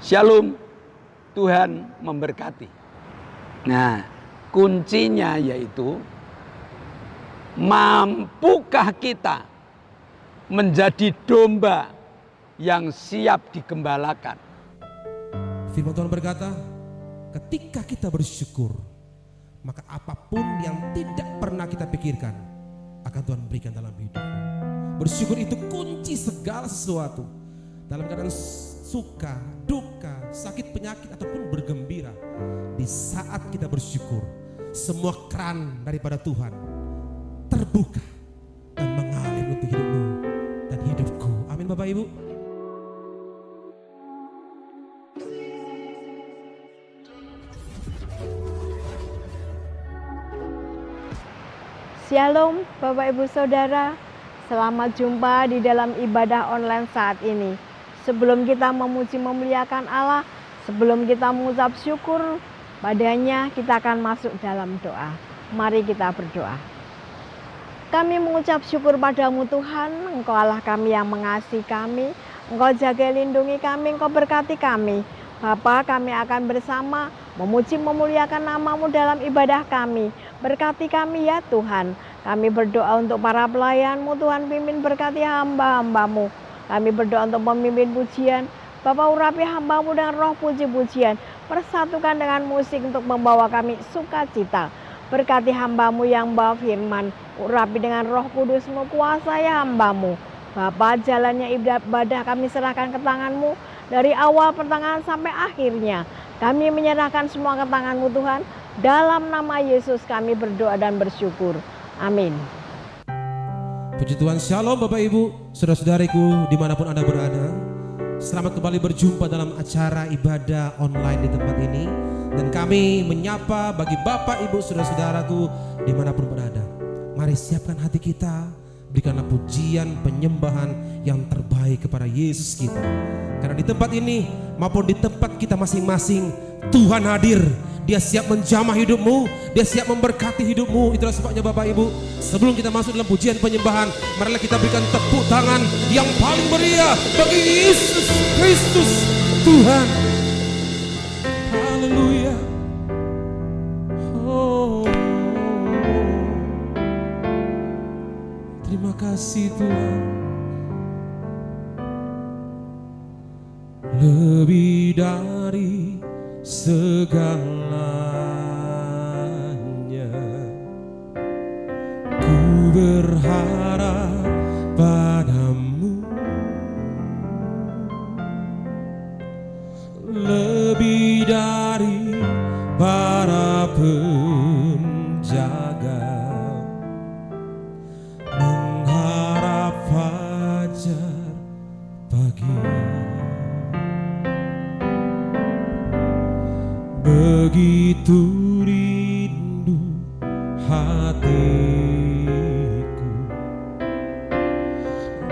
Shalom, Tuhan memberkati. Nah, kuncinya yaitu mampukah kita menjadi domba yang siap digembalakan. Firman Tuhan berkata, ketika kita bersyukur, maka apapun yang tidak pernah kita pikirkan akan Tuhan berikan dalam hidup. Bersyukur itu kunci segala sesuatu. Dalam keadaan suka, duka, sakit, penyakit, ataupun bergembira, di saat kita bersyukur, semua keran daripada Tuhan terbuka dan mengalir untuk hidupmu dan hidupku. Amin Bapak Ibu. Shalom Bapak Ibu Saudara, selamat jumpa di dalam ibadah online saat ini. Sebelum kita memuji memuliakan Allah, sebelum kita mengucap syukur padanya, kita akan masuk dalam doa. Mari kita berdoa. Kami mengucap syukur padamu Tuhan, Engkau Allah kami yang mengasihi kami, Engkau jaga lindungi kami, Engkau berkati kami. Bapa, kami akan bersama memuji memuliakan nama-Mu dalam ibadah kami. Berkati kami ya Tuhan. Kami berdoa untuk para pelayan-Mu Tuhan, pimpin berkati hamba-hamba-Mu. Kami berdoa untuk pemimpin pujian. Bapa, urapi hamba-Mu dengan roh puji-pujian. Persatukan dengan musik untuk membawa kami sukacita. Berkati hamba-Mu yang bawa firman. Urapi dengan roh kudus-Mu, kuasai hamba-Mu. Bapa, jalannya ibadah kami serahkan ke tangan-Mu. Dari awal pertengahan sampai akhirnya. Kami menyerahkan semua ke tangan-Mu Tuhan. Dalam nama Yesus kami berdoa dan bersyukur. Amin. Puji Tuhan, shalom Bapak Ibu, saudara-saudariku dimanapun Anda berada. Selamat kembali berjumpa dalam acara ibadah online di tempat ini. Dan kami menyapa bagi Bapak Ibu saudara-saudaraku dimanapun berada. Mari siapkan hati kita, berikanlah pujian penyembahan yang terbaik kepada Yesus kita. Karena di tempat ini maupun di tempat kita masing-masing, Tuhan hadir. Dia siap menjamah hidupmu, dia siap memberkati hidupmu. Itulah sebabnya Bapak Ibu, sebelum kita masuk dalam pujian penyembahan, marilah kita berikan tepuk tangan yang paling meriah bagi Yesus Kristus Tuhan. Haleluya. Oh, terima kasih Tuhan. Lebih dari segalanya, ku berharap padamu. Lebih dari para penjaga, mengharap fajar pagi. Begitu rindu hatiku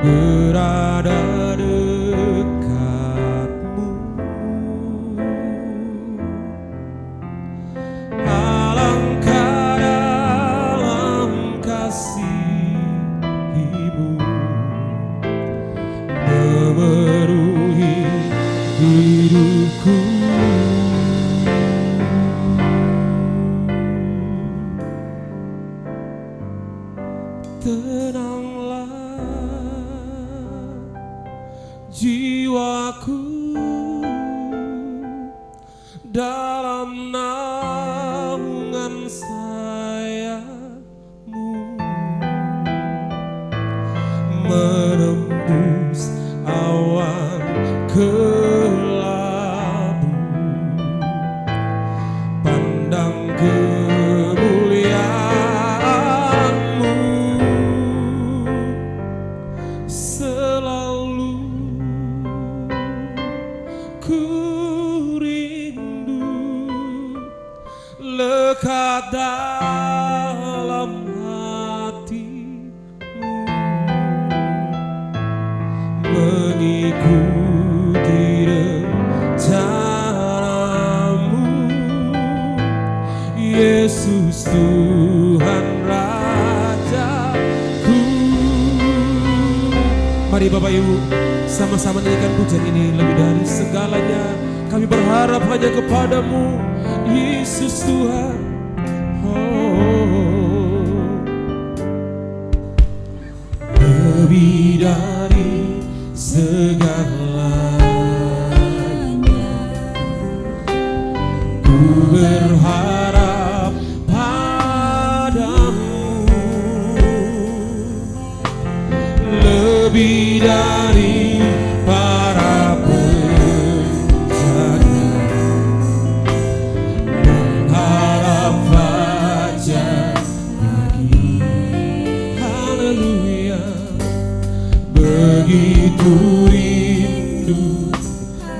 berada dekatmu. Alangkah dalam kasih-Mu memenuhi hidupku. Tenanglah jiwaku dalam naungan sayap-Mu, menembus awan kelabu, pandang kemuliaan-Mu. Selalu ku rindu lekat dalam hati-Mu, mengikuti rencana-Mu. Yesus Tuhan Rajaku. Mari Bapak Ibu sama-sama nyanyikan pujian ini. Lebih dari segalanya Kami berharap hanya kepadamu, Yesus Tuhan. Lebih dari segalanya, ku berharap padamu. Lebih dari para penjaga, mengharap fajar pagi. Haleluya.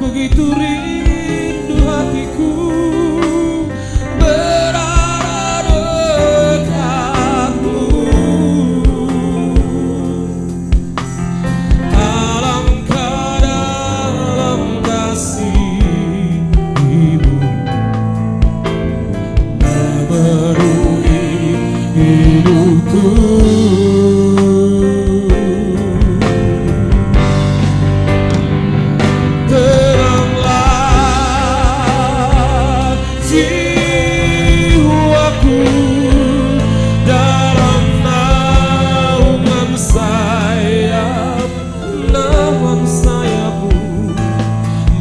Begitu rindu hatiku berada dekatmu. Alangkah dalam kasih-Mu memenuhi hidupku. Jiwaku dalam naungan sayap-Mu,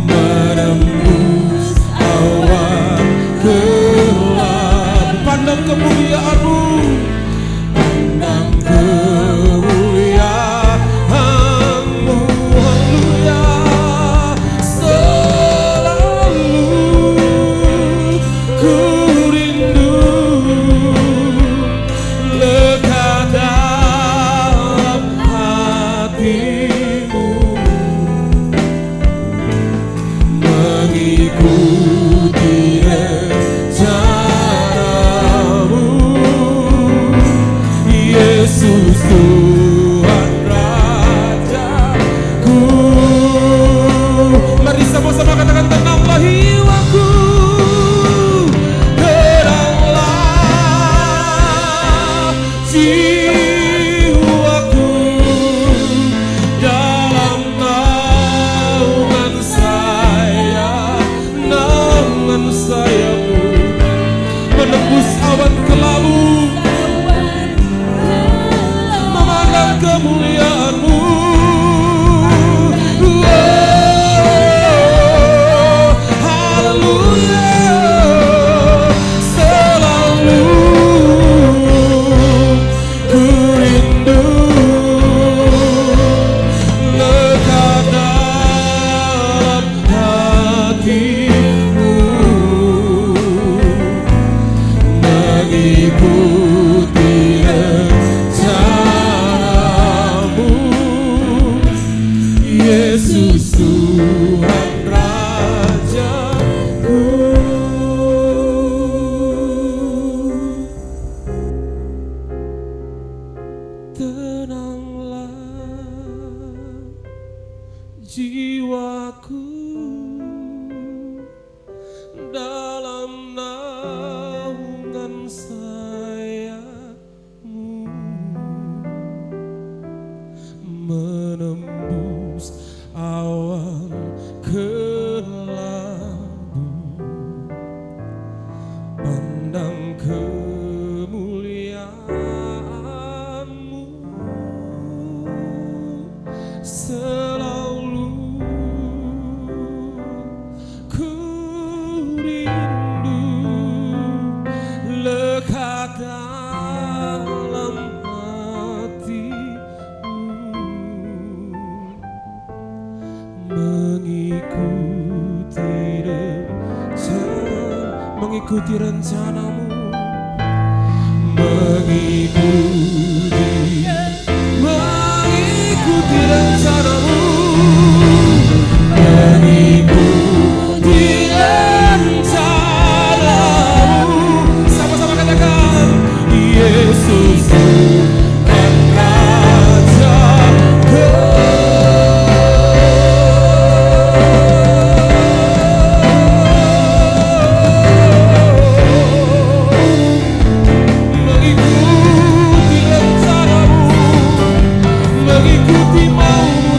menembus awan gelap. Pandang kemuliaan-Mu, pandang kemuliaan-Mu. Haleluya. Ku rindu lekat dalam hati-Mu, mengikuti rencana-Mu. Yesus Tuhan Rajaku. Mari sama-sama katakan, tenanglah jiwaku. Jiwaku dalam naungan sayap-Mu, menembus awan kelabu, memandang kemuliaan-Mu. Haleluya. Selalu ku rindu lekat dalam hati-Mu, mengikuti rencana-Mu. Yesus Tuhan Rajaku. Tenanglah jiwaku dalam naungan sayap-Mu, menembus awan kelabu, pandang kemuliaan-Mu. Selalu ku rindu lekat dalam hati-Mu, mengikuti rencana-Mu, mengikuti rencana-Mu, mengikuti rencana-Mu. Sama-sama katakan, Yesus Tuhan Rajaku. Mengikuti rencana-Mu, mengikuti mau-Mu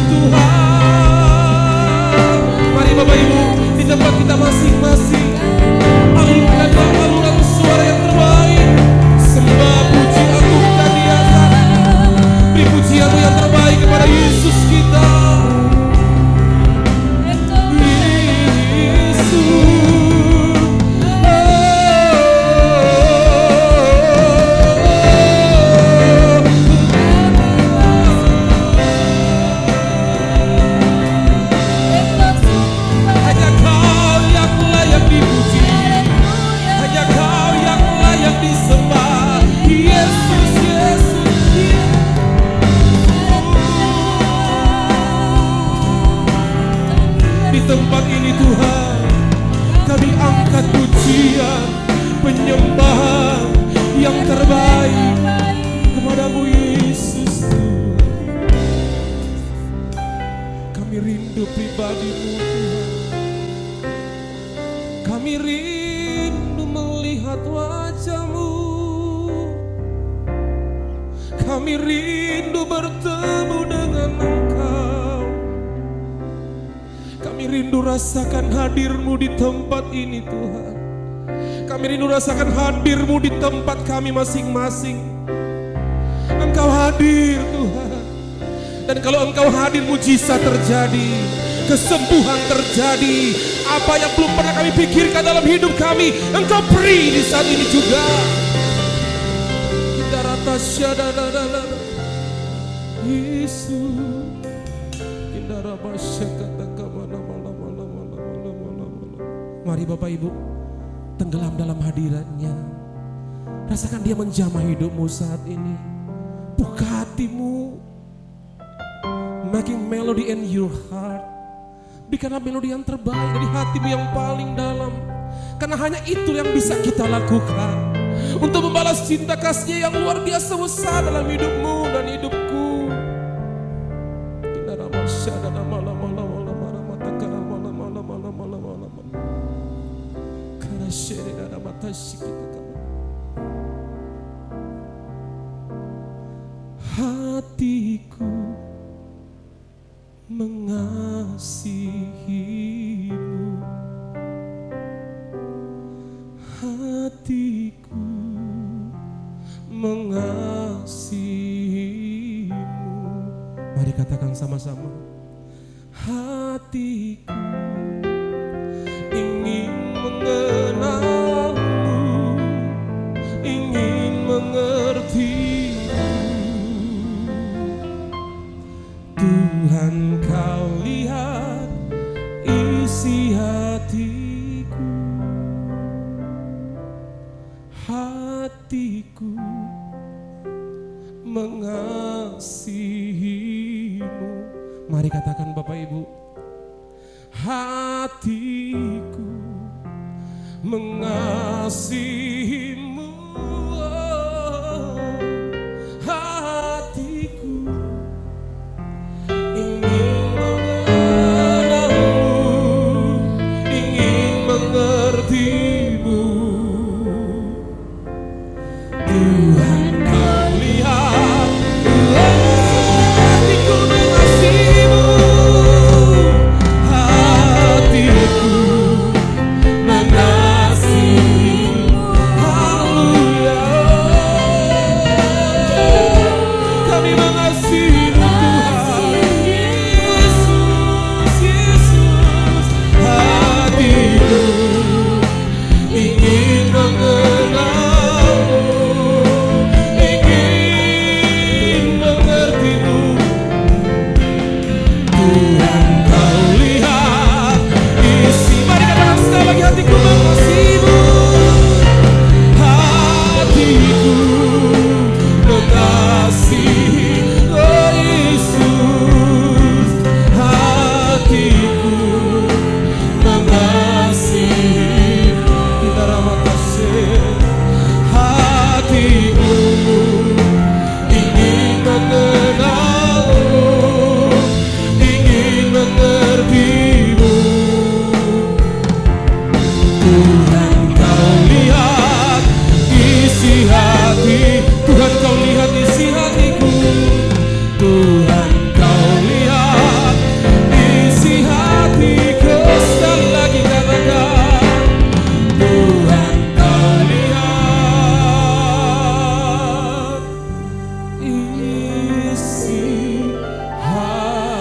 penyembahan yang terbaik kepadamu Yesus Tuhan. Kami rindu pribadimu Tuhan. Kami rindu melihat wajah-Mu. Kami rindu bertemu dengan Engkau. Kami rindu rasakan hadir-Mu di tempat ini Tuhan. Kami rindu rasakan hadir-Mu di tempat kami masing-masing. Engkau hadir Tuhan. Dan kalau Engkau hadir, mujizat terjadi, kesembuhan terjadi. Apa yang belum pernah kami pikirkan dalam hidup kami, Engkau beri di saat ini juga. Mari Bapak Ibu tenggelam dalam hadiratnya. Rasakan Dia menjamah hidupmu saat ini. Buka hatimu, making melody in your heart. Berikanlah melodi yang terbaik dari hatimu yang paling dalam. Karena hanya itu yang bisa kita lakukan untuk membalas cinta kasih yang luar biasa besar dalam hidupmu dan hidupku. Hatiku mengasihimu, hatiku mengasihimu. Mari katakan sama-sama. Hatiku ingin mengenalmu, ingin mengertimu. Tuhan, Kau lihat isi hatiku. Hatiku mengasihimu. Mari katakan Bapak Ibu. Hatiku mengasihimu. Hatiku ingin mengenalmu, ingin mengertimu. Tuhan, Kau lihat hatiku mengasihimu. Hatiku mengasihimu. Haleluya. Kami mengasihimu Tuhan. Yesus, Yesus. Hatiku ingin mengenalmu, ingin mengertimu. Tuhan, Kau lihat isi. Mari katakan sekali lagi. Hatiku mengasihimu. Hatiku mengasihi Yesus. Hatiku mengasihi. Kita ramah kasih. Hatiku ingin mengenalmu, ingin mengertimu. Tuhan, Kau lihat isi hati. Tuhan, Kau lihat isi hatiku. Tuhan, Kau lihat isi hatiku. Sekali lagi katakan. Tuhan, Kau lihat isi hatiku.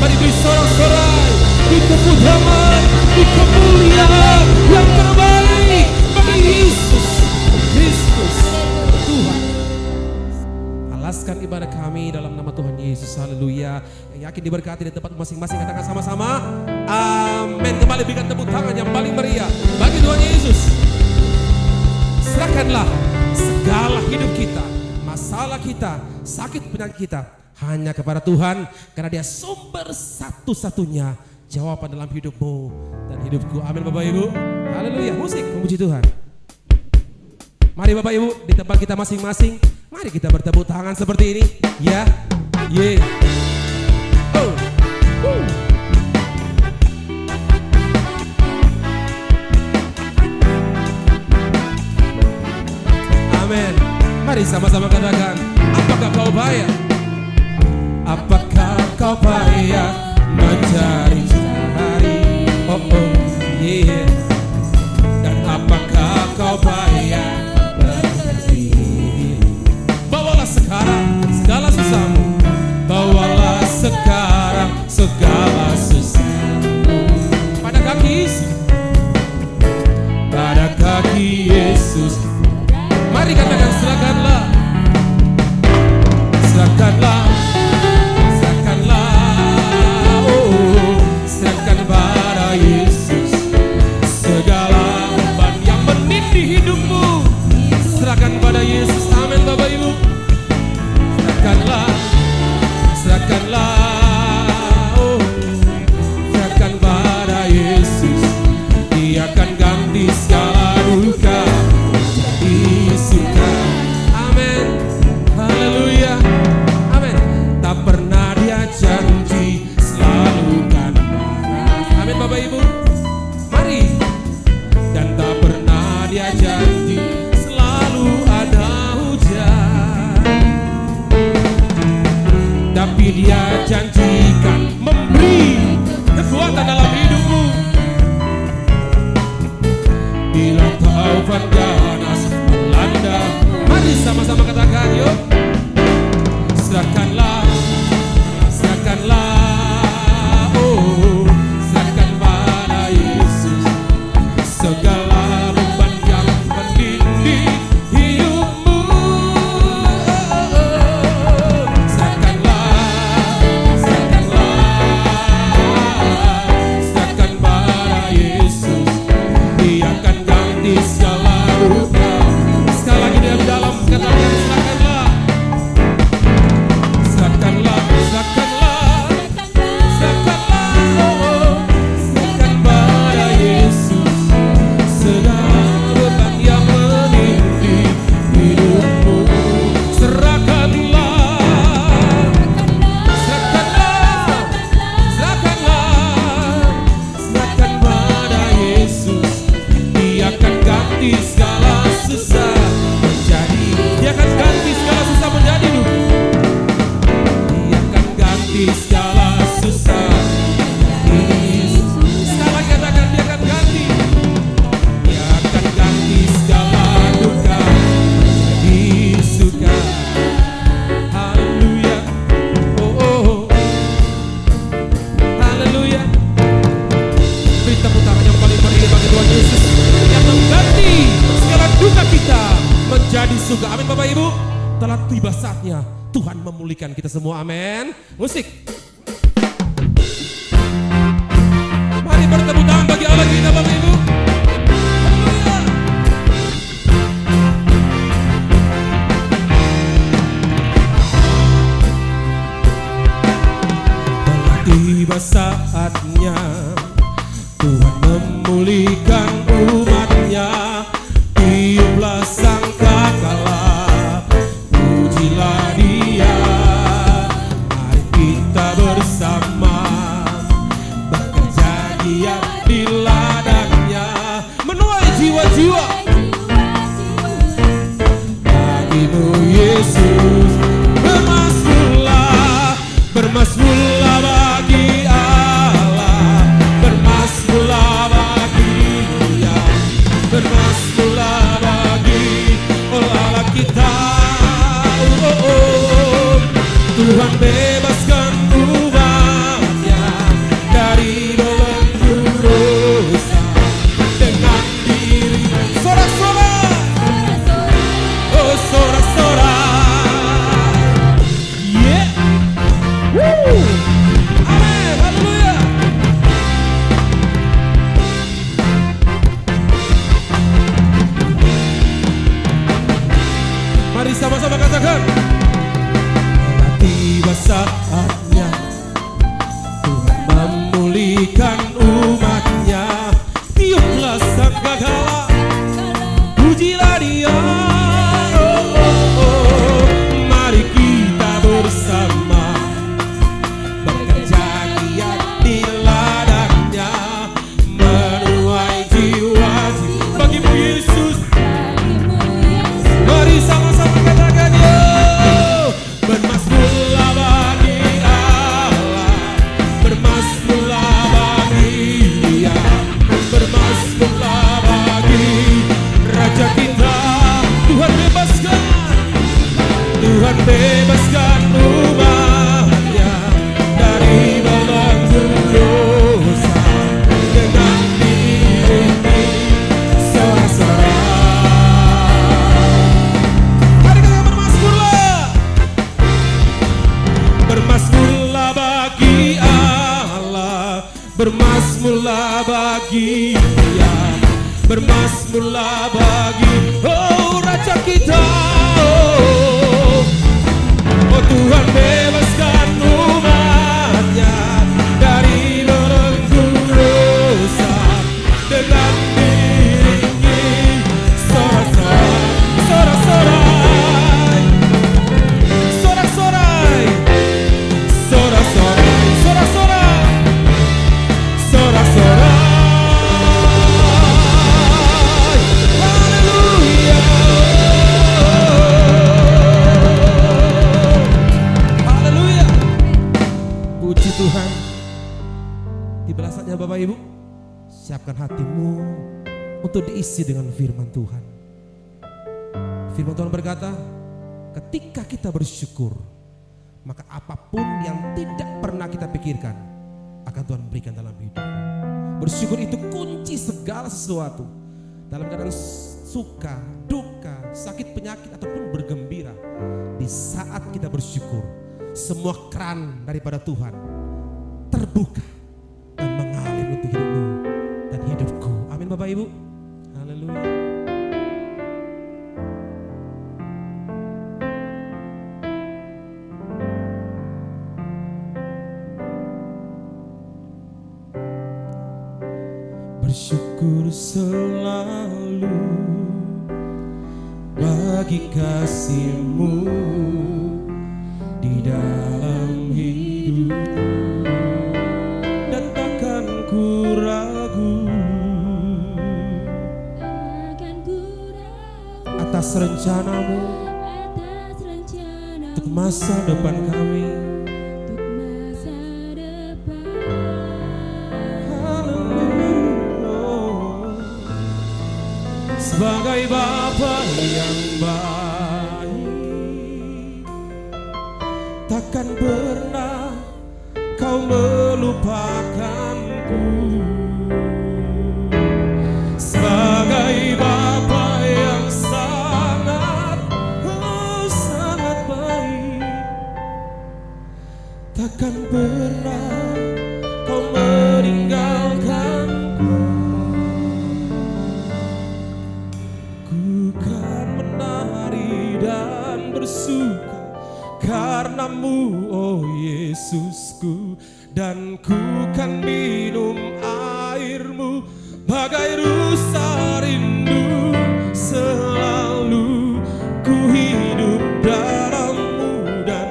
Mari beri sorak-sorai di tepuk tangan, di kemuliaan yang terbaik bagi Yesus Kristus Tuhan. Alaskan ibadah kami dalam nama Tuhan Yesus. Haleluya. Yang yakin diberkati di tempat masing-masing, katakan sama-sama amin. Kembali berikan tepuk tangan yang paling meriah bagi Tuhan Yesus. Serahkanlah segala hidup kita. masalah kita, sakit penyakit kita hanya kepada Tuhan, karena Dia sumber satu-satunya jawaban dalam hidupmu dan hidupku. Amin Bapak Ibu. Haleluya. Musik memuji Tuhan. Mari Bapak Ibu di tempat kita masing-masing, mari kita bertepuk tangan seperti ini. Ya. Ye. Oh. Amin. Mari sama-sama katakan, apakah kau payah? Apakah kau payah mencari cari? Oh oh yeah. Dan apakah kau payah berhenti? Bawalah sekarang segala susahmu. Bawalah sekarang segala susahmu pada kaki Yesus. Pada kaki Yesus. Mari katakan, serahkanlah, serahkanlah, serahkanlah, oh, serahkan pada Yesus segala beban yang menindih hidupmu. Serahkan pada Yesus. Amin Bapak Ibu. Serahkanlah, serahkanlah, oh, serahkan pada Yesus. Dia akan ganti segala duka menjadi suka. Amin. Haleluya. Amin. Tak pernah Dia janji selalu kan marah. Amin Bapak Ibu. Mari. Dan tak pernah Dia janji selalu ada hujan, tapi Dia janjikan memberi kekuatan dalam hidupmu. Bila taufan ganas melanda, mari sama-sama katakan yuk. Serahkanlah, serahkanlah, oh, serahkan pada Yesus segala beban yang menindih hidupmu. Serahkanlah, serahkanlah, serahkan pada Yesus. Dia akan ganti segala luka. Sekali lagi dalam katakan, serahkanlah, serahkanlah, serahkanlah, serahkanlah, oh, serahkan pada Yesus segala beban yang menindih hidupmu. Serahkanlah, serahkanlah, serahkanlah, serahkan pada Yesus. Dia akan ganti segala susah menjadi, Dia akan ganti segala susah menjadi duka. Dia akan ganti segala susah menjadi. Sekali lagi katakan, Dia akan ganti. Dia akan ganti segala duka menjadi suka. Haleluya. Oh, oh, oh. Haleluya. Beri tepuk tangan yang paling meriah bagi Tuhan Yesus yang mengganti segala duka kita menjadi suka. Amin Bapak Ibu. Telah tiba saatnya Tuhan memulihkan kita semua. Amin. Musik. Mari bertepuk tangan bagi Allah kita Bapak Ibu. Haleluya. Telah tiba saatnya Tuhan memulihkan umatnya. Tiuplah sangkakala, pujilah Dia. Mari kita bersama bekerja giat di ladangnya, menuai jiwa-jiwa bagimu Yesus. Bermasmurlah, bermasmurlah bagi Allah, bermasmurlah bagi Dia, bermasmurlah bagi Allah kita. Oh, oh, oh. Tuhan bebaskan umatnya dari belenggu dosa dengan diri. Sorak-sorak, oh sorak-sorak, yeah. Woo. Amin, haleluya. Mari sama-sama katakan, saatnya Tuhan memulihkan umatnya. Tiuplah sangkakala, pujilah Dia. Mari kita bersama bekerja giat di ladangnya, menuai jiwa-jiwa bagimu Yesus. Mari sama-sama katakan yo. Bermasmurlah bagi Allah, bermasmurlah bagi Dia, bermasmurlah bagi Raja kita. Tuhan bebaskan umatnya dari belenggu dosa, dengan diiringi sorak-sorai. Mari kita bermasmurlah. Bermasmurlah bagi Allah, bermasmurlah bagi Dia, bermasmurlah bagi Raja kita. Tuhan bebaskan umatnya dari belenggu dosa, dengan diiringi sorak-sorai, sorak-sorai, sorak-sorai, sorak-sorai, sorak-sorai, sorak-sorai. Haleluya. Haleluya. Puji Tuhan. Tiba saatnya Bapak Ibu, siapkan hatimu untuk diisi dengan firman Tuhan. Firman Tuhan berkata, ketika kita bersyukur, maka apapun yang tidak pernah kita pikirkan akan Tuhan berikan dalam hidup. Bersyukur itu kunci segala sesuatu. Dalam keadaan suka, duka, sakit, penyakit, ataupun bergembira, di saat kita bersyukur, semua keran daripada Tuhan terbuka dan mengalir untuk hidupmu dan hidupku. Amin Bapak Ibu. Haleluya. Bersyukur selalu bagi kasih-Mu di dalam hidup, dan takkan ku ragu atas rencana-Mu untuk masa depan kami. Sebagai Bapa yang baik, takkan pernah Kau melupakanku. Sebagai Bapa yang sangat baik, takkan pernah Kau meninggalkanku. Bersuka karena-Mu, oh Yesusku, dan ku kan minum air-Mu bagai rusa rindu. Selalu ku hidup dalam-Mu dan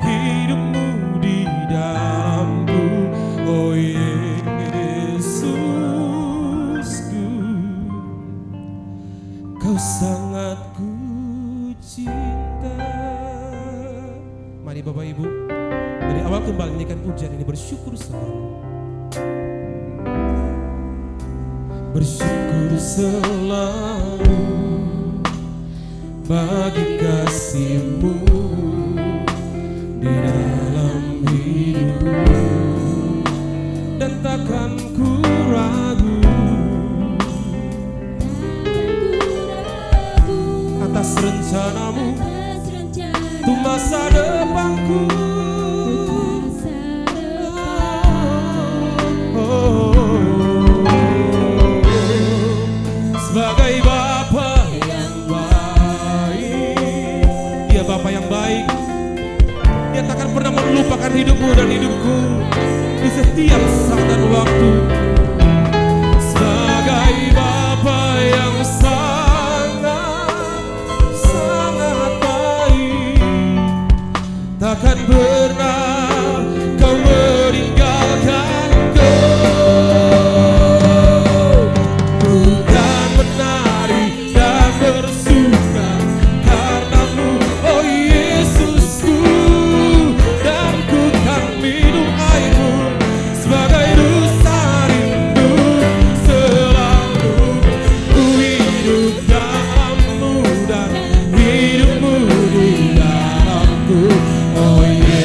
hidup-Mu di dalamku, oh Yesusku, Kau sangat ku cinta. Mari Bapak Ibu, dari awal kembali nyanyikan pujian ini, bersyukur selalu. Bersyukur selalu bagi kasih-Mu di dalam hidup, dan takkan ku ragu atas rencana-Mu untuk masa depanku. Sebagai Bapa yang baik, Dia Bapa yang baik, akan pernah melupakan hidupmu dan hidupku di setiap saat dan waktu. Sebagai Bapa yang sangat baik, takkan pernah kau meninggalkanku. Bukan menari dan bersuka karenamu, oh Yesusku, dan ku kan minum airmu sebagai rusa rindu. Selalu ku hidup dalammu dan hidupmu di dalamku, oh Yesus.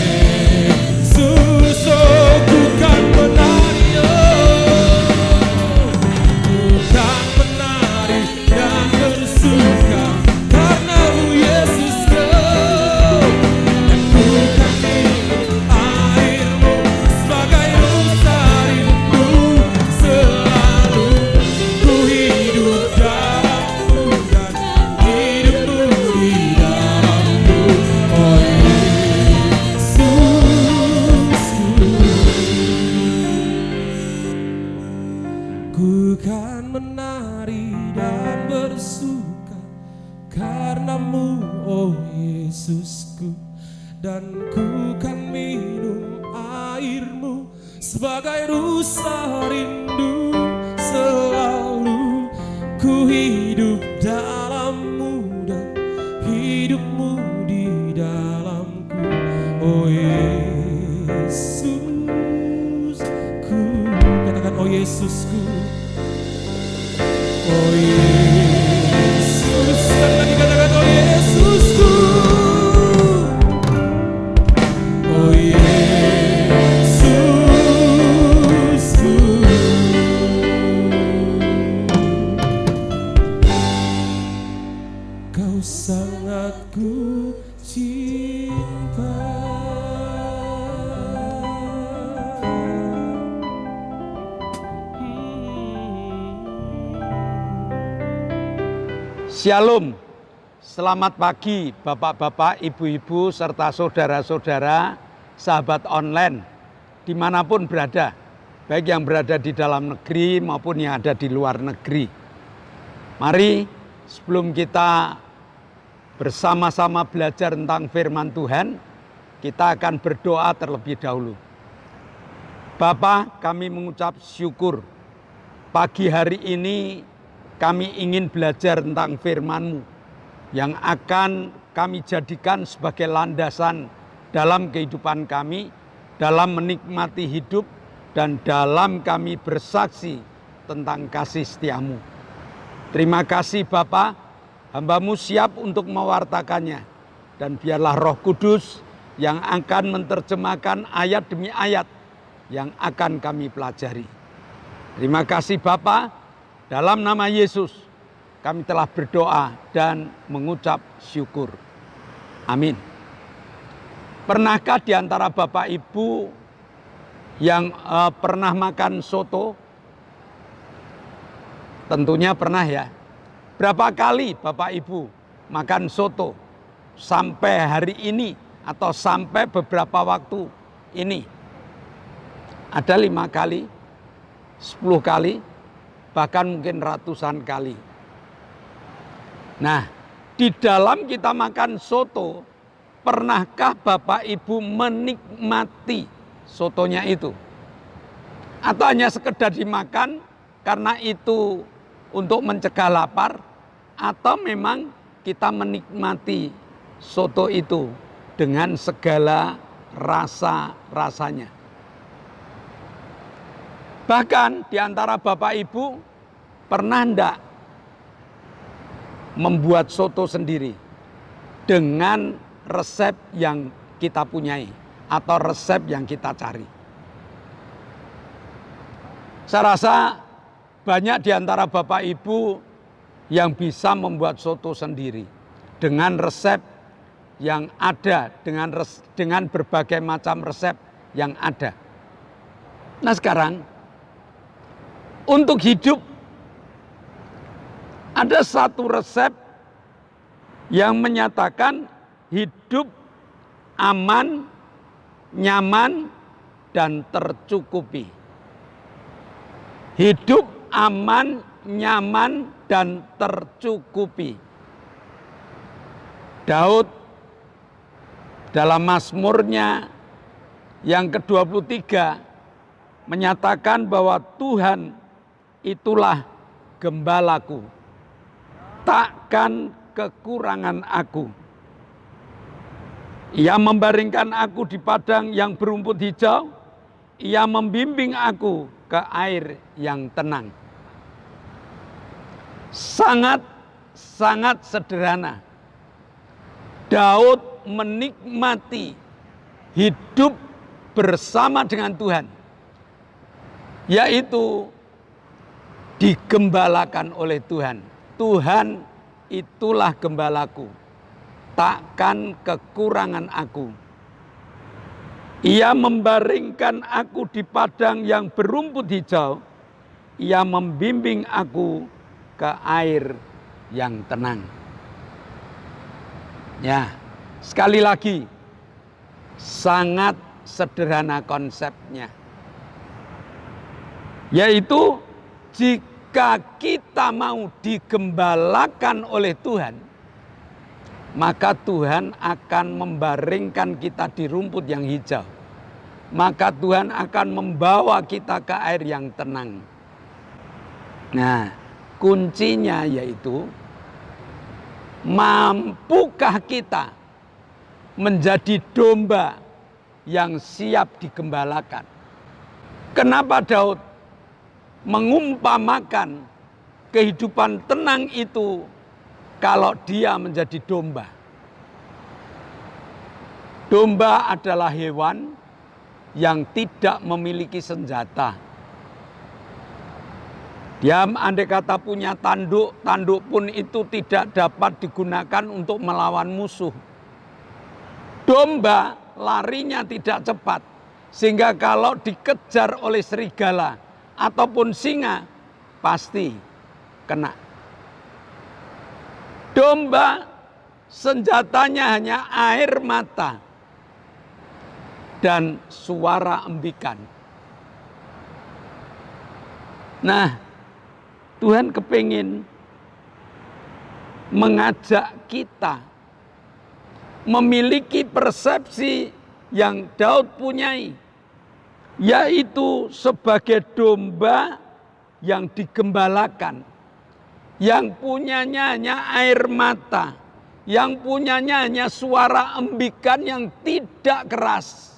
Oh, ku kan menari, bukan menari dan bersuka karenamu Yesusku, dan ku kan minum airmu sebagai rusa rindu. Selalu ku hidup dalammu dan hidupmu di dalamku, oh Yesusku. Ku kan menari dan bersuka karenamu, oh Yesusku, dan ku kan minum airmu sebagai rusa rindu. Selalu ku hidup dalammu dan hidupmu di dalamku, oh Yesusku. Katakan, oh Yesusku, oh Yesus. Sekali lagi katakan, oh Yesusku, oh Yesusku. Kau sangat ku cinta. Shalom, selamat pagi Bapak-bapak, Ibu-ibu, serta saudara-saudara, sahabat online, dimanapun berada, baik yang berada di dalam negeri maupun yang ada di luar negeri. Mari sebelum kita bersama-sama belajar tentang firman Tuhan, kita akan berdoa terlebih dahulu. Bapa, kami mengucap syukur pagi hari ini kami ingin belajar tentang firman-Mu yang akan kami jadikan sebagai landasan dalam kehidupan kami, dalam menikmati hidup, dan dalam kami bersaksi tentang kasih setia-Mu. Terima kasih Bapa, hamba-Mu siap untuk mewartakannya, dan biarlah Roh Kudus yang akan menerjemahkan ayat demi ayat yang akan kami pelajari. Terima kasih Bapa. Dalam nama Yesus, kami telah berdoa dan mengucap syukur. Amin. Pernahkah di antara Bapak Ibu yang pernah makan soto? Tentunya pernah ya. Berapa kali Bapak Ibu makan soto sampai hari ini atau sampai beberapa waktu ini? Ada 5 kali, 10 kali, bahkan mungkin ratusan kali. Nah, di dalam kita makan soto, pernahkah Bapak Ibu menikmati sotonya itu? Atau hanya sekedar dimakan karena itu untuk mencegah lapar? Atau memang kita menikmati soto itu dengan segala rasa-rasanya? Bahkan di antara Bapak Ibu pernah enggak membuat soto sendiri dengan resep yang kita punyai atau resep yang kita cari? Saya rasa banyak di antara Bapak Ibu yang bisa membuat soto sendiri dengan resep yang ada, dengan berbagai macam resep yang ada. Nah sekarang, untuk hidup, ada satu resep yang menyatakan hidup aman, nyaman, dan tercukupi. Hidup aman, nyaman, dan tercukupi. Daud dalam Mazmurnya yang ke-23 menyatakan bahwa Tuhan itulah gembalaku, takkan kekurangan aku. Ia membaringkan aku di padang yang berumput hijau, ia membimbing aku ke air yang tenang. Sangat sederhana. Daud menikmati hidup bersama dengan Tuhan, yaitu digembalakan oleh Tuhan. Tuhan itulah gembalaku, takkan kekurangan aku. Ia membaringkan aku di padang yang berumput hijau, ia membimbing aku ke air yang tenang. Ya, sekali lagi, sangat sederhana konsepnya. Yaitu jika kita mau digembalakan oleh Tuhan, maka Tuhan akan membaringkan kita di rumput yang hijau. Maka Tuhan akan membawa kita ke air yang tenang. Nah, kuncinya yaitu mampukah kita menjadi domba yang siap digembalakan? Kenapa Daud mengumpamakan kehidupan tenang itu kalau dia menjadi domba? Domba adalah hewan yang tidak memiliki senjata. Dia andai kata punya tanduk, tanduk pun itu tidak dapat digunakan untuk melawan musuh. Domba larinya tidak cepat, sehingga kalau dikejar oleh serigala ataupun singa, pasti kena. Domba senjatanya hanya air mata dan suara embikan. Nah, Tuhan kepingin mengajak kita memiliki persepsi yang Daud punyai, yaitu sebagai domba yang digembalakan, yang punyanya hanya air mata, yang punyanya hanya suara embikan yang tidak keras,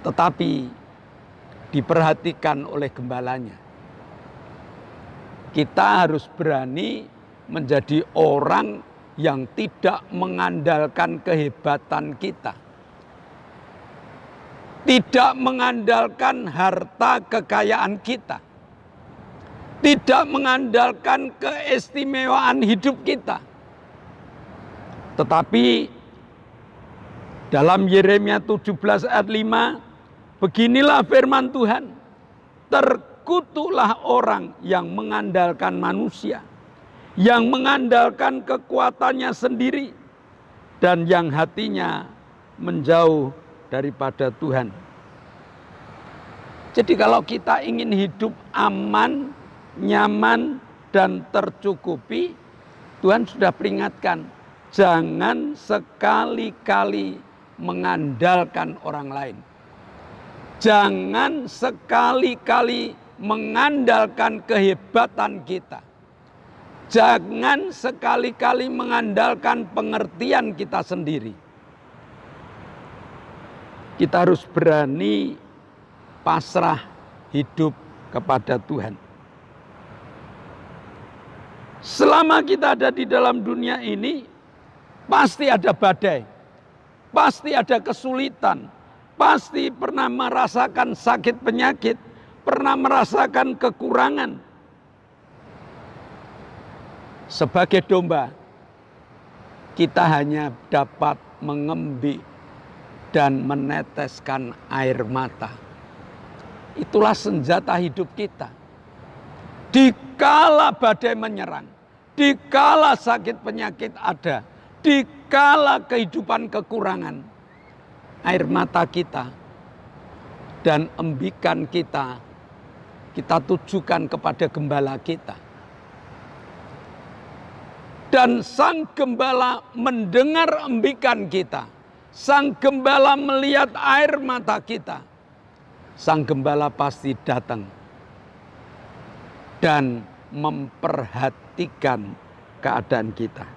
tetapi diperhatikan oleh gembalanya. Kita harus berani menjadi orang yang tidak mengandalkan kehebatan kita, tidak mengandalkan harta kekayaan kita, tidak mengandalkan keistimewaan hidup kita. Tetapi dalam Yeremia 17 ayat 5, beginilah firman Tuhan, terkutuklah orang yang mengandalkan manusia, yang mengandalkan kekuatannya sendiri, dan yang hatinya menjauh daripada Tuhan. Jadi kalau kita ingin hidup aman, nyaman, dan tercukupi, Tuhan sudah peringatkan, jangan sekali-kali mengandalkan orang lain. Jangan sekali-kali mengandalkan kehebatan kita. Jangan sekali-kali mengandalkan pengertian kita sendiri. Kita harus berani pasrah hidup kepada Tuhan. Selama kita ada di dalam dunia ini, pasti ada badai, pasti ada kesulitan, pasti pernah merasakan sakit penyakit, pernah merasakan kekurangan. Sebagai domba, kita hanya dapat mengembik dan meneteskan air mata. Itulah senjata hidup kita. Dikala badai menyerang, dikala sakit penyakit ada, dikala kehidupan kekurangan, air mata kita dan embikan kita tujukan kepada gembala kita. Dan sang gembala mendengar embikan kita. Sang gembala melihat air mata kita. Sang gembala pasti datang dan memperhatikan keadaan kita.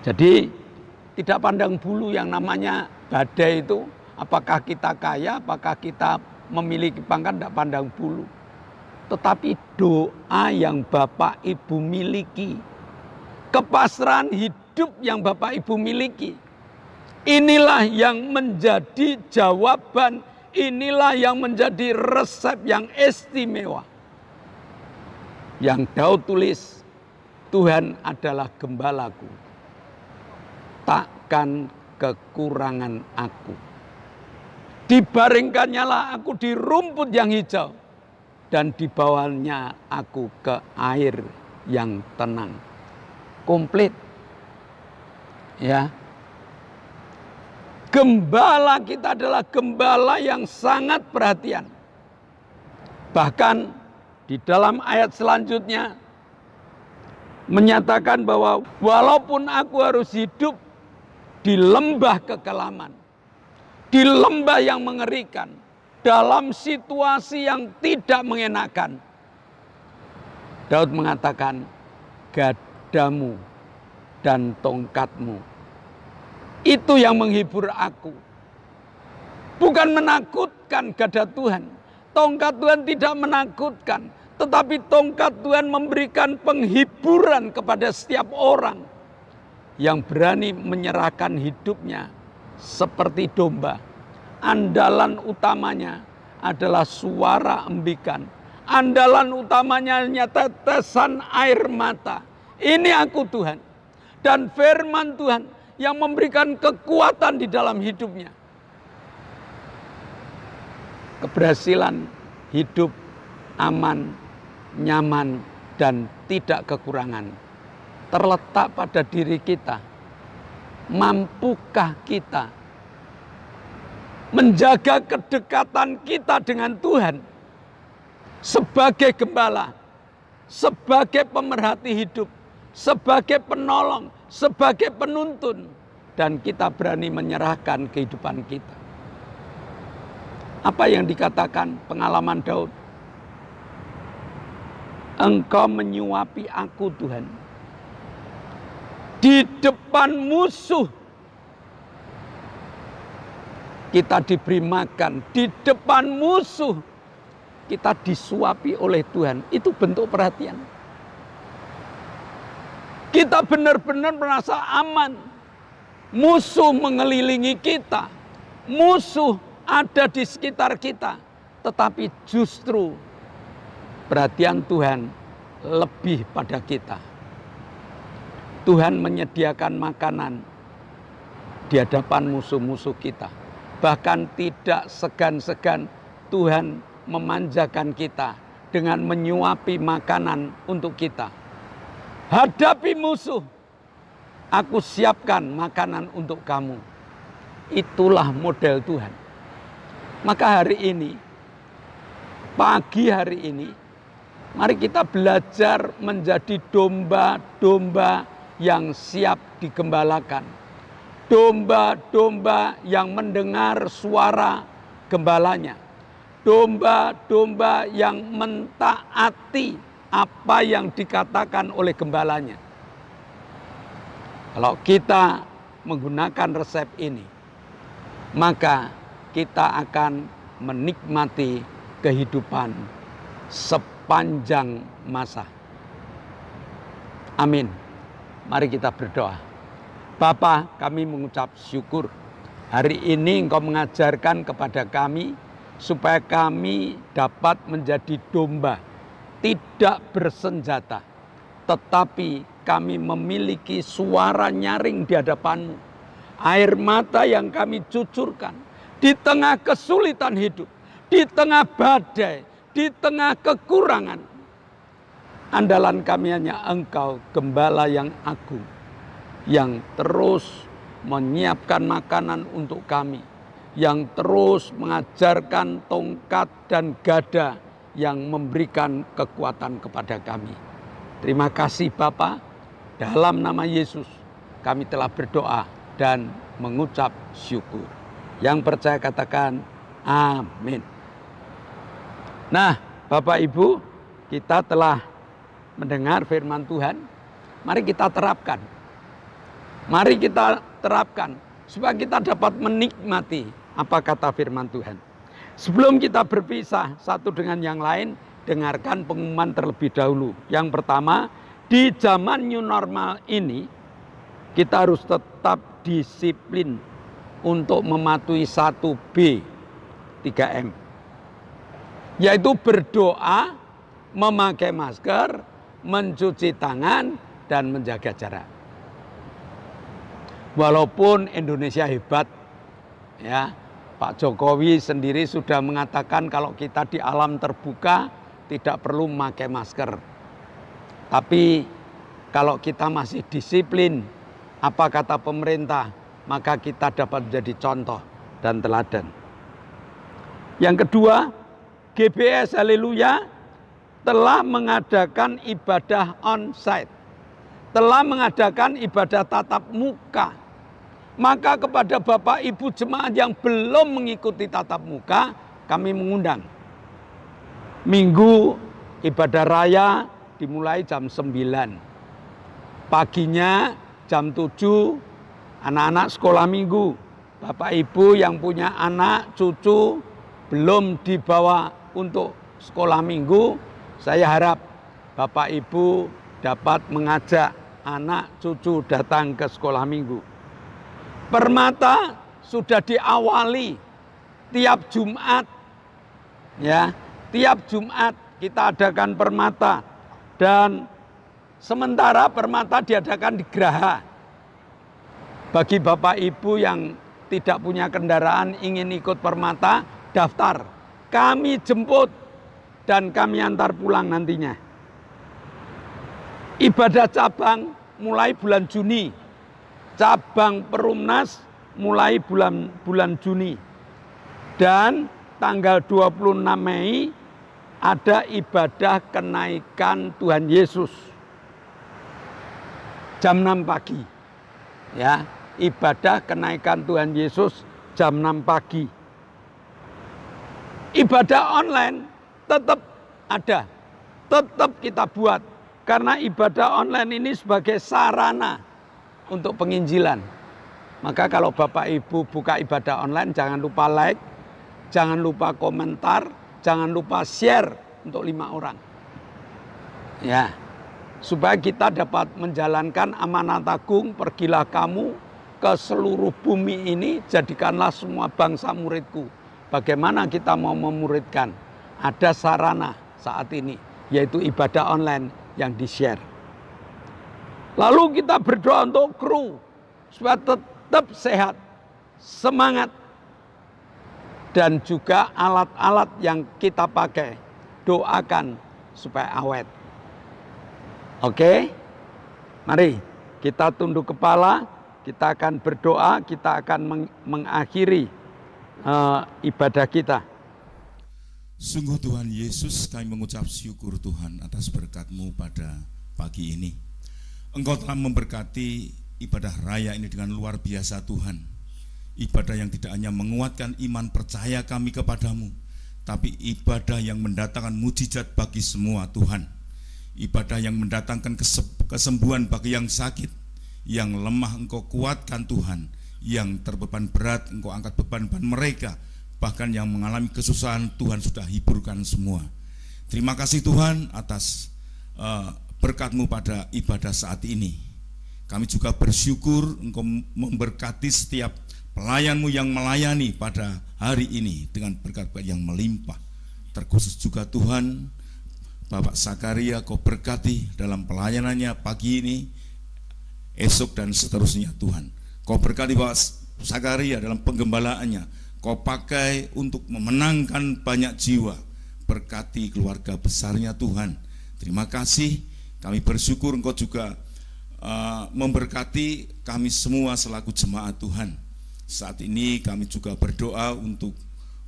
Jadi tidak pandang bulu yang namanya badai itu. Apakah kita kaya, apakah kita memiliki pangkat, tidak pandang bulu. Tetapi doa yang Bapak Ibu miliki, kepasrahan hidup yang Bapak Ibu miliki, inilah yang menjadi jawaban, inilah yang menjadi resep yang istimewa. Yang Daud tulis, Tuhan adalah gembalaku, takkan kekurangan aku. Dibaringkannya lah aku di rumput yang hijau, dan dibawanya aku ke air yang tenang. Komplit. Ya. Gembala kita adalah gembala yang sangat perhatian. Bahkan di dalam ayat selanjutnya menyatakan bahwa walaupun aku harus hidup di lembah kekelaman, di lembah yang mengerikan, dalam situasi yang tidak mengenakan, Daud mengatakan, gadamu dan tongkatmu, itu yang menghibur aku. Bukan menakutkan gada Tuhan. Tongkat Tuhan tidak menakutkan. Tetapi tongkat Tuhan memberikan penghiburan kepada setiap orang yang berani menyerahkan hidupnya seperti domba. Andalan utamanya adalah suara embikan. Andalan utamanya hanya tetesan air mata. Ini aku Tuhan. Dan firman Tuhan yang memberikan kekuatan di dalam hidupnya. Keberhasilan hidup aman, nyaman, dan tidak kekurangan terletak pada diri kita. Mampukah kita menjaga kedekatan kita dengan Tuhan sebagai gembala, sebagai pemerhati hidup, sebagai penolong, sebagai penuntun, dan kita berani menyerahkan kehidupan kita. Apa yang dikatakan pengalaman Daud? Engkau menyuapi aku Tuhan di depan musuh. Kita diberi makan di depan musuh, kita disuapi oleh Tuhan. Itu bentuk perhatian. Kita benar-benar merasa aman. Musuh mengelilingi kita, musuh ada di sekitar kita, tetapi justru perhatian Tuhan lebih pada kita. Tuhan menyediakan makanan di hadapan musuh-musuh kita. Bahkan tidak segan-segan Tuhan memanjakan kita dengan menyuapi makanan untuk kita. Hadapi musuh, aku siapkan makanan untuk kamu. Itulah model Tuhan. Maka hari ini, pagi hari ini, mari kita belajar menjadi domba-domba yang siap digembalakan. Domba-domba yang mendengar suara gembalanya. Domba-domba yang mentaati apa yang dikatakan oleh gembalanya. Kalau kita menggunakan resep ini, maka kita akan menikmati kehidupan sepanjang masa. Amin. Mari kita berdoa. Bapa, kami mengucap syukur. Hari ini Engkau mengajarkan kepada kami supaya kami dapat menjadi domba, tidak bersenjata, tetapi kami memiliki suara nyaring di hadapan-Mu. Air mata yang kami cucurkan di tengah kesulitan hidup, di tengah badai, di tengah kekurangan. Andalan kami hanya Engkau, Gembala yang agung, yang terus menyiapkan makanan untuk kami, yang terus mengajarkan tongkat dan gada yang memberikan kekuatan kepada kami. Terima kasih Bapa, dalam nama Yesus kami telah berdoa dan mengucap syukur. Yang percaya katakan amin. Nah, Bapak Ibu, kita telah mendengar firman Tuhan. Mari kita terapkan. Mari kita terapkan supaya kita dapat menikmati apa kata firman Tuhan. Sebelum kita berpisah satu dengan yang lain, dengarkan pengumuman terlebih dahulu. Yang pertama, di zaman new normal ini kita harus tetap disiplin untuk mematuhi 1B 3M, yaitu berdoa, memakai masker, mencuci tangan, dan menjaga jarak. Walaupun Indonesia hebat, ya, Pak Jokowi sendiri sudah mengatakan kalau kita di alam terbuka tidak perlu memakai masker. Tapi kalau kita masih disiplin, apa kata pemerintah, maka kita dapat menjadi contoh dan teladan. Yang kedua, GBS Haleluya telah mengadakan ibadah onsite, telah mengadakan ibadah tatap muka. Maka kepada Bapak Ibu jemaat yang belum mengikuti tatap muka, kami mengundang. Minggu ibadah raya dimulai jam 9. Paginya jam 7, anak-anak sekolah minggu. Bapak Ibu yang punya anak, cucu, belum dibawa untuk sekolah minggu, saya harap Bapak Ibu dapat mengajak anak cucu datang ke sekolah minggu. Permata sudah diawali tiap Jumat, ya, tiap Jumat kita adakan permata, dan sementara permata diadakan di Geraha. Bagi Bapak Ibu yang tidak punya kendaraan ingin ikut permata, daftar, kami jemput dan kami antar pulang nantinya. Ibadah cabang mulai bulan Juni. Cabang Perumnas mulai bulan Juni. Dan tanggal 26 Mei ada ibadah kenaikan Tuhan Yesus. Jam 6 pagi. Ya, ibadah kenaikan Tuhan Yesus jam 6 pagi. Ibadah online tetap ada. Tetap kita buat. Karena ibadah online ini sebagai sarana untuk penginjilan. Maka kalau Bapak Ibu buka ibadah online, jangan lupa like, jangan lupa komentar, jangan lupa share untuk 5 orang. Ya, supaya kita dapat menjalankan amanat agung, pergilah kamu ke seluruh bumi ini, jadikanlah semua bangsa muridku. Bagaimana kita mau memuridkan? Ada sarana saat ini, yaitu ibadah online yang di-share. Lalu kita berdoa untuk kru supaya tetap sehat, semangat, dan juga alat-alat yang kita pakai, doakan supaya awet. Oke? Mari kita tunduk kepala, kita akan berdoa, kita akan mengakhiri ibadah kita. Sungguh Tuhan Yesus, kami mengucap syukur Tuhan atas berkat-Mu pada pagi ini. Engkau telah memberkati ibadah raya ini dengan luar biasa Tuhan. Ibadah yang tidak hanya menguatkan iman percaya kami kepadamu, tapi ibadah yang mendatangkan mujizat bagi semua Tuhan. Ibadah yang mendatangkan kesembuhan bagi yang sakit, yang lemah Engkau kuatkan Tuhan, yang terbeban berat Engkau angkat beban-beban mereka, bahkan yang mengalami kesusahan Tuhan sudah hiburkan semua. Terima kasih Tuhan atas berkat-Mu pada ibadah saat ini. Kami juga bersyukur Engkau memberkati setiap pelayan-Mu yang melayani pada hari ini dengan berkat-berkat yang melimpah. Terkhusus juga Tuhan, Bapak Zakaria Kau berkati dalam pelayanannya pagi ini, esok dan seterusnya Tuhan. Kau berkati Bapak Zakaria dalam penggembalaannya, Kau pakai untuk memenangkan banyak jiwa. Berkati keluarga besarnya Tuhan. Terima kasih. Kami bersyukur Engkau juga memberkati kami semua selaku jemaat Tuhan. Saat ini kami juga berdoa untuk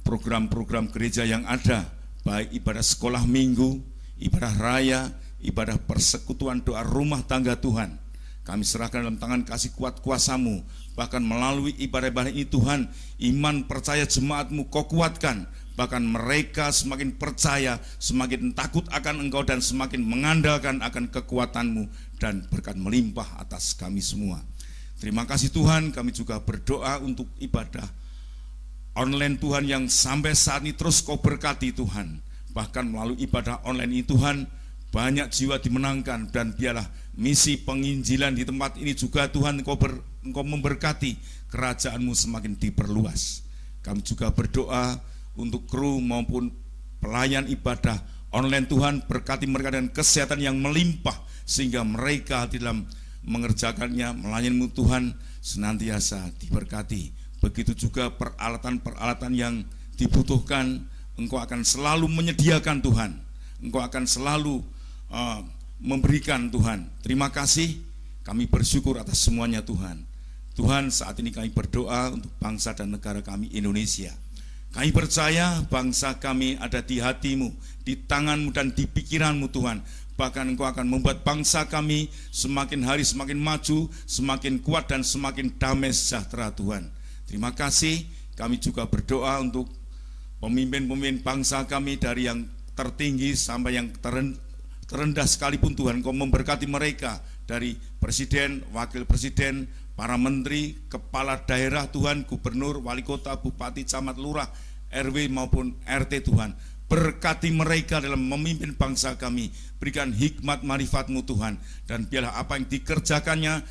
program-program gereja yang ada, baik ibadah sekolah minggu, ibadah raya, ibadah persekutuan doa rumah tangga Tuhan. Kami serahkan dalam tangan kasih kuat kuasa-Mu. Bahkan melalui ibadah-ibadah ini Tuhan, iman percaya jemaat-Mu Kau kuatkan. Bahkan mereka semakin percaya, semakin takut akan Engkau, dan semakin mengandalkan akan kekuatan-Mu, dan berkat melimpah atas kami semua. Terima kasih Tuhan. Kami juga berdoa untuk ibadah online Tuhan yang sampai saat ini terus Kau berkati Tuhan. Bahkan melalui ibadah online ini Tuhan, banyak jiwa dimenangkan, dan biarlah misi penginjilan di tempat ini juga Tuhan Engkau memberkati, kerajaan-Mu semakin diperluas. Kami juga berdoa untuk kru maupun pelayan ibadah online Tuhan, berkati mereka dengan kesehatan yang melimpah, sehingga mereka di dalam mengerjakannya, melayani-Mu Tuhan senantiasa diberkati. Begitu juga peralatan-peralatan yang dibutuhkan, Engkau akan selalu menyediakan Tuhan. Engkau akan selalu memberikan Tuhan. Terima kasih, kami bersyukur atas semuanya Tuhan. Tuhan, saat ini kami berdoa untuk bangsa dan negara kami Indonesia. Kami percaya bangsa kami ada di hati-Mu, di tangan-Mu, dan di pikiran-Mu Tuhan. Bahkan Engkau akan membuat bangsa kami semakin hari semakin maju, semakin kuat, dan semakin damai sejahtera Tuhan. Terima kasih. Kami juga berdoa untuk pemimpin-pemimpin bangsa kami, dari yang tertinggi sampai yang terendah sekalipun Tuhan. Engkau memberkati mereka, dari presiden, wakil presiden, para menteri, kepala daerah Tuhan, gubernur, wali kota, bupati, camat, lurah, RW maupun RT Tuhan. Berkati mereka dalam memimpin bangsa kami. Berikan hikmat marifat-Mu Tuhan, dan biarlah apa yang dikerjakannya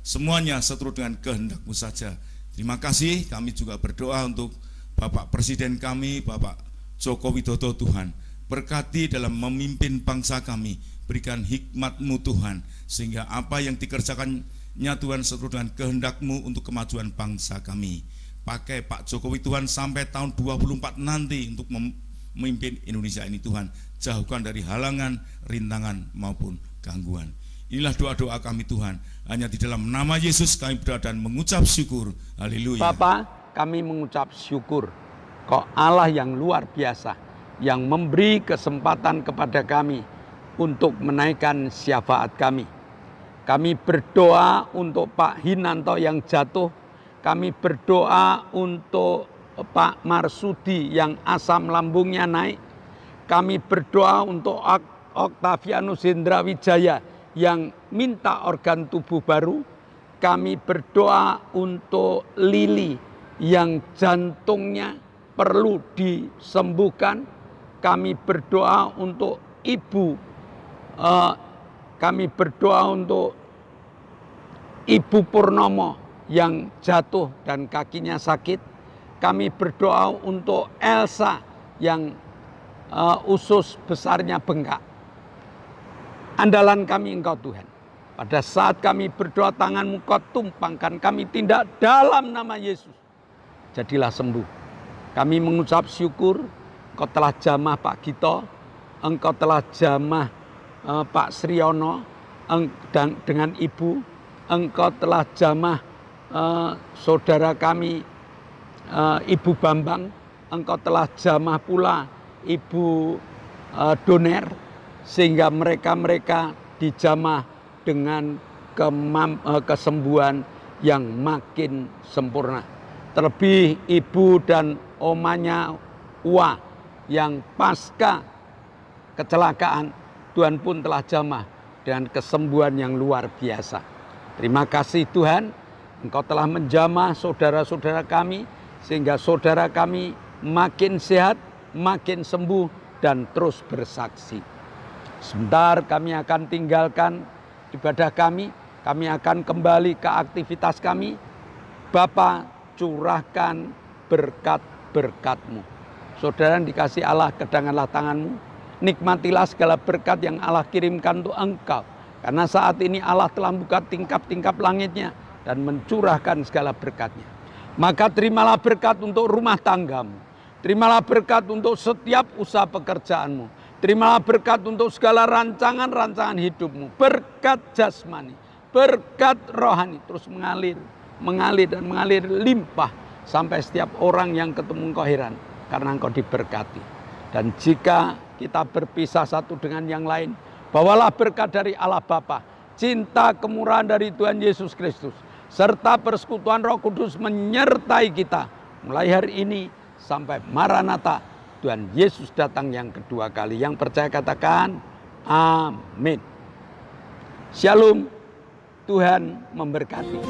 semuanya seturut dengan kehendak-Mu saja. Terima kasih. Kami juga berdoa untuk Bapak Presiden kami, Bapak Joko Widodo Tuhan. Berkati dalam memimpin bangsa kami. Berikan hikmat-Mu Tuhan, sehingga apa yang dikerjakannya Tuhan seturut dengan kehendak-Mu untuk kemajuan bangsa kami. Pakai Pak Jokowi Tuhan sampai tahun 24 nanti untuk memimpin Indonesia ini Tuhan. Jauhkan dari halangan, rintangan maupun gangguan. Inilah doa-doa kami Tuhan. Hanya di dalam nama Yesus kami berdoa dan mengucap syukur. Haleluya. Bapa, kami mengucap syukur. Kau Allah yang luar biasa, yang memberi kesempatan kepada kami untuk menaikkan syafaat kami. Kami berdoa untuk Pak Hinanto yang jatuh. Kami berdoa untuk Pak Marsudi yang asam lambungnya naik. Kami berdoa untuk Oktavianus Hendra Wijaya yang minta organ tubuh baru. Kami berdoa untuk Lili yang jantungnya perlu disembuhkan. Kami berdoa untuk Ibu. Kami berdoa untuk Ibu Purnomo yang jatuh dan kakinya sakit. Kami berdoa untuk Elsa yang usus besarnya bengkak. Andalan kami Engkau Tuhan. Pada saat kami berdoa, tangan-Mu Kau tumpangkan, kami tindak dalam nama Yesus. Jadilah sembuh. Kami mengucap syukur, Engkau telah jamah Pak Gito, Engkau telah jamah Pak Sriono, dan dengan Ibu, Engkau telah jamah saudara kami Ibu Bambang, Engkau telah jamah pula Ibu Doner, sehingga mereka dijamah dengan kesembuhan yang makin sempurna. Terlebih ibu dan omanya Wa yang pasca kecelakaan, Tuhan pun telah jamah dengan kesembuhan yang luar biasa. Terima kasih Tuhan, Engkau telah menjamah saudara-saudara kami, sehingga saudara kami makin sehat, makin sembuh, dan terus bersaksi. Sebentar kami akan tinggalkan ibadah kami akan kembali ke aktivitas kami. Bapa, curahkan berkat-berkat-Mu. Saudara yang dikasih Allah, kedanganlah tangan-Mu. Nikmatilah segala berkat yang Allah kirimkan untuk engkau. Karena saat ini Allah telah buka tingkap-tingkap langitnya dan mencurahkan segala berkatnya. Maka terimalah berkat untuk rumah tanggamu. Terimalah berkat untuk setiap usaha pekerjaanmu. Terimalah berkat untuk segala rancangan-rancangan hidupmu. Berkat jasmani, berkat rohani terus mengalir, mengalir dan mengalir limpah sampai setiap orang yang ketemu engkau heran karena engkau diberkati. Dan jika kita berpisah satu dengan yang lain, bawalah berkat dari Allah Bapa, cinta kemurahan dari Tuhan Yesus Kristus, serta persekutuan Roh Kudus menyertai kita mulai hari ini sampai Maranatha, Tuhan Yesus datang yang kedua kali. Yang percaya katakan amin. Shalom, Tuhan memberkati.